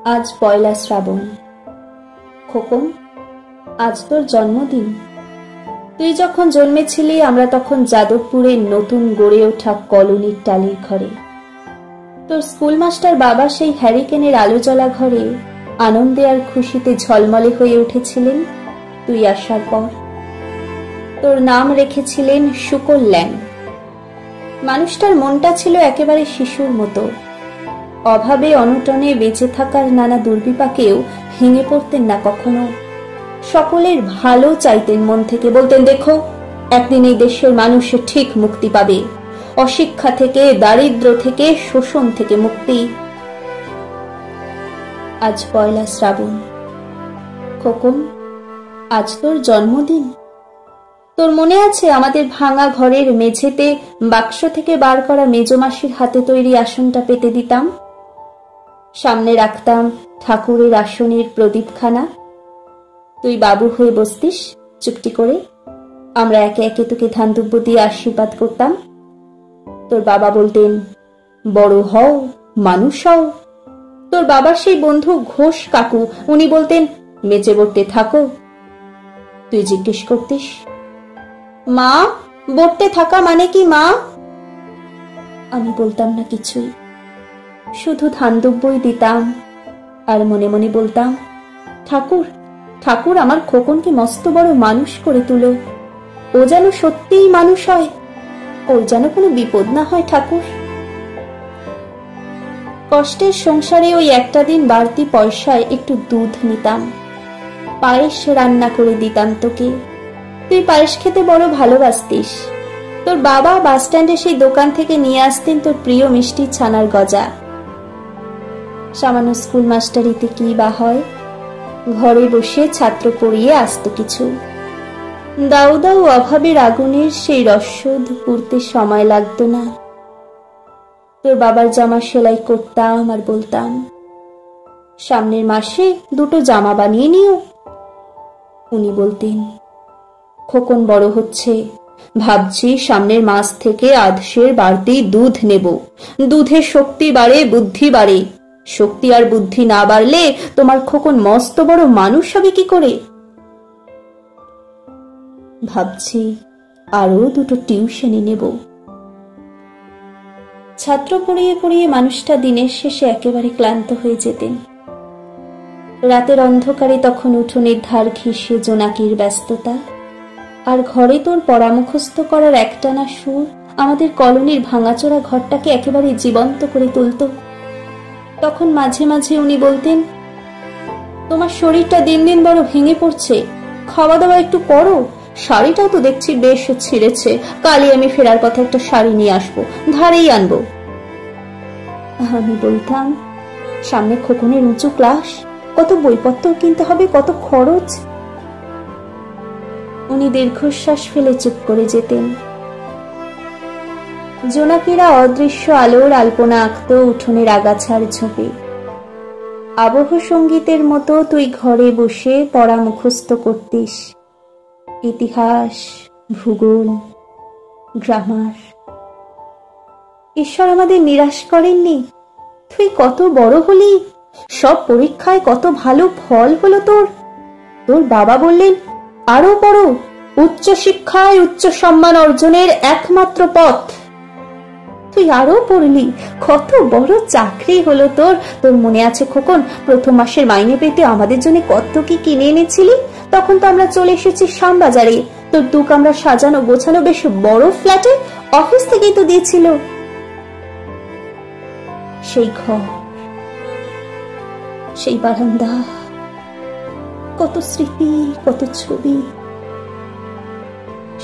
আজ পয়লা শ্রাবণ। খোকন, আজ তোর জন্মদিন। তুই যখন জন্মেছিলি আমরা তখন যাদবপুরের নতুন গড়ে ওঠা কলোনির টালির ঘরে। তোর স্কুল মাস্টার বাবা সেই হ্যারিকেনের আলো জ্বলা ঘরে আনন্দে আর খুশিতে ঝলমলে হয়ে উঠেছিলেন তুই আসার পর। তোর নাম রেখেছিলেন শুকল্যাং। মানুষটার মনটা ছিল একেবারে শিশুর মতো। অভাবে অনটনে বেঁচে থাকার নানা দুর্বিপাকেও ভেঙে পড়তেন না কখনো। সকলের ভালো চাইতেন মন থেকে, বলতেন দেখো একদিন এই দেশের মানুষ ঠিক মুক্তি পাবে, অশিক্ষা থেকে, দারিদ্র থেকে, শোষণ থেকে মুক্তি। আজ পয়লা শ্রাবণ। খোকন, আজ তোর জন্মদিন। তোর মনে আছে আমাদের ভাঙা ঘরের মেঝেতে বাক্স থেকে বার করা মেজমাসির হাতে তৈরি আসনটা পেতে দিতাম, সামনে রাখতাম ঠাকুরের আসনের প্রদীপখানা, তুই বাবু হয়ে বসতিস চুপটি করে, আমরা একে একে তোকে ধান দুব্য দিয়ে আশীর্বাদ করতাম। তোর বাবা বলতেন বড় হও, মানুষ হও। তোর বাবার সেই বন্ধু ঘোষ কাকু, উনি বলতেন মেচে বটতে থাকো। তুই জিজ্ঞেস করতিস মা, বটতে থাকা মানে কি মা? আমি বলতাম না কিছুই, শুধু ধান দুব্যই দিতাম আর মনে মনে বলতাম ঠাকুর, ঠাকুর আমার খোকনকে মস্ত বড় মানুষ করে তুলো, ও যেন সত্যিই মানুষ হয়, ওর যেন কোনো বিপদ না হয় ঠাকুর। কষ্টের সংসারে ওই একটা দিন বাড়তি পয়সায় একটু দুধ নিতাম, পায়েস রান্না করে দিতাম তোকে। তুই পায়েস খেতে বড় ভালোবাসতিস। তোর বাবা বাস স্ট্যান্ডে সেই দোকান থেকে নিয়ে আসতেন তোর প্রিয় মিষ্টি ছানার গজা। সামান্য স্কুল মাস্টারিতে কি বা হয়, ঘরে বসে ছাত্র পড়িয়ে আসতো কিছু। দাউ দাউ অভাবের আগুনের সেই রসদ পুড়তে সময় লাগতো না। তোর বাবার জামা সেলাই করতাম আর বলতাম সামনের মাসে দুটো জামা বানিয়ে নিও। উনি বলতেন খোকন বড় হচ্ছে, ভাবছি সামনের মাস থেকে আধশের বাড়তি দুধ নেব, দুধে শক্তি বাড়ে, বুদ্ধি বাড়ে। শক্তি আর বুদ্ধি না বাড়লে তোমার খোকন মস্ত বড় মানুষ হবে কি করে? ভাবছি আরো দুটো টিউশনি নেব। ছাত্র পড়িয়ে পড়িয়ে মানুষটা দিনের শেষে একেবারে ক্লান্ত হয়ে যেতেন। রাতের অন্ধকারে তখন উঠোনের ধার ঘেঁষে জোনাকির ব্যস্ততা, আর ঘরে তোর পরামুখস্থ করার একটানা সুর আমাদের কলোনির ভাঙাচোরা ঘরটাকে একেবারে জীবন্ত করে তুলত। তখন মাঝে মাঝে উনি বলতেন তোমার শরীরটা দিন দিন বড় ভেঙে পড়ছে, খাওয়া দাওয়া একটু করো, শাড়িটাও তো দেখছি বেশ ছিঁড়েছে, কালই আমি ফেরার পথে একটা শাড়ি নিয়ে আসবো, ধারেই আনবো। আমি বলতাম সামনে খোকনের উঁচু ক্লাস, কত বইপত্র কিনতে হবে, কত খরচ। উনি দীর্ঘশ্বাস ফেলে চুপ করে যেতেন। জোনাকিরা অদৃশ্য আলোর আলপনা আঁকত উঠোনের আগাছার ঝোপে। আবহ সঙ্গীতের মতো তুই ঘরে বসে পড়া মুখস্থ করতিস, ইতিহাস, ভূগোল, গ্রামার। ঈশ্বর আমাদের নিরাশ করেননি। তুই কত বড় হলি, সব পরীক্ষায় কত ভালো ফল হলো তোর। তোর বাবা বললেন আরো পড়ো, উচ্চ শিক্ষায় উচ্চ সম্মান অর্জনের একমাত্র পথ। তুই আরো পড়লি, কত বড় চাকরি হলো তোর। তোর মনে আছে খোকন, প্রথম মাসের মাইনে পেতে আমাদের জন্য কত কি কিনে এনেছিলি? তখন তো আমরা চলে এসেছি শ্যামবাজারে, তোর দু কামরা সাজানো গোছানো বেশ বড় ফ্ল্যাটে, অফিস থেকেই তো দিয়েছিল। সেই ঘর, সেই বারান্দা, কত স্মৃতি, কত ছবি।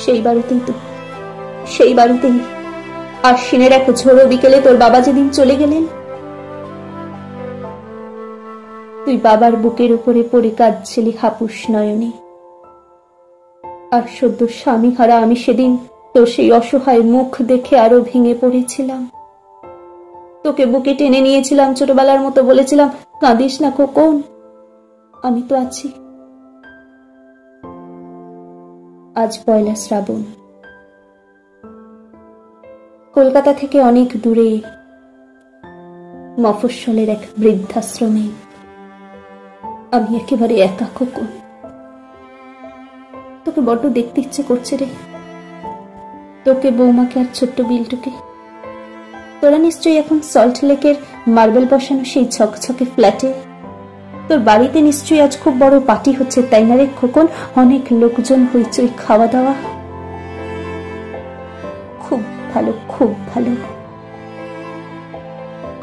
সেই বাড়িতেই তো, সেই বাড়িতেই আশ্বিনের এক ঝোড়ো বিকেলে তোর বাবা যেদিন চলে গেলেন, তুই বাবার বুকের উপরে পড়ে কাঁদছিলি হাপুস নয়নে। আর সদ্য স্বামী হারা আমি সেদিন তোর সেই অসহায় মুখ দেখে আরো ভেঙে পড়েছিলাম। তোকে বুকে টেনে নিয়েছিলাম ছোটবেলার মতো, বলেছিলাম কাঁদিস না খোকন, আমি তো আছি। আজ পয়লা শ্রাবণ। কলকাতা থেকে অনেক দূরে মফস্বলের এক বৃদ্ধাশ্রমে আমি একেবারে একা খোকন। তোকে বড্ড দেখতে ইচ্ছে করছে রে, তোকে, বৌমাকে আর ছোট্ট বিল্টুকে। তোরা নিশ্চয়ই এখন সল্ট লেকের মার্বেল বসানো সেই ছকছকে ফ্ল্যাটে। তোর বাড়িতে নিশ্চয়ই আজ খুব বড় পার্টি হচ্ছে, তাই না রে খোকন? অনেক লোকজন, হইচই, খাওয়া দাওয়া। খুব ভালো, খুব ভালো।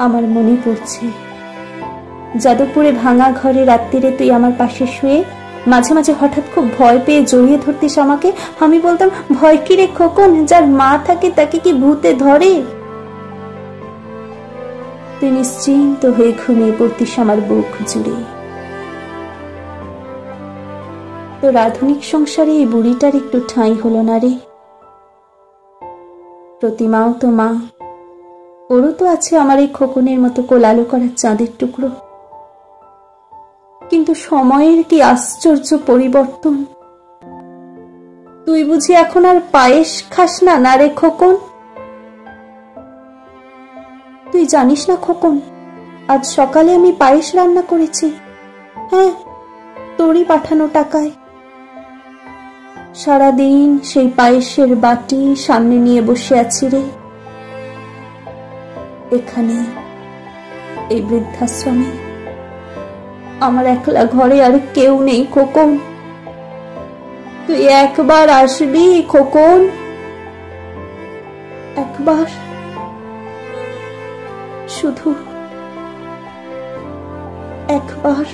আমার মনে পড়ছে যাদবপুরে ভাঙা ঘরে রাত্রিরে তুই আমার পাশে শুয়ে মাঝে মাঝে হঠাৎ খুব ভয় পেয়ে জড়িয়ে ধরতিস আমাকে। আমি বলতাম, ভয় কি রে খোকন, যার মা থাকে তাকে কি ভূতে ধরে? তুই নিশ্চিন্ত হয়ে ঘুমিয়ে পড়তিস আমার বুক জুড়ে। তোর আধুনিক সংসারে এই বুড়িটার একটু ঠাঁই হলো না রে। প্রতিমাও তো মা, ওরও তো আছে আমার এই খোকনের মতো কোলালো করা চাঁদের টুকরো। কিন্তু সময়ের কি আশ্চর্য পরিবর্তন! তুই বুঝি এখন আর পায়েস খাস না, না রে খোকন? তুই জানিস না খোকন, আজ সকালে আমি পায়েস রান্না করেছি। হ্যাঁ, তোরই পাঠানো টাকায়। সারাদিন সেই পায়েসের বাটি সামনে নিয়ে বসে আছি রে, এখানে এই বৃদ্ধাশ্রমে। আমার একলা ঘরে আর কেউ নেই খোকন। তুই একবার আসবি খোকন, একবার, শুধু একবার।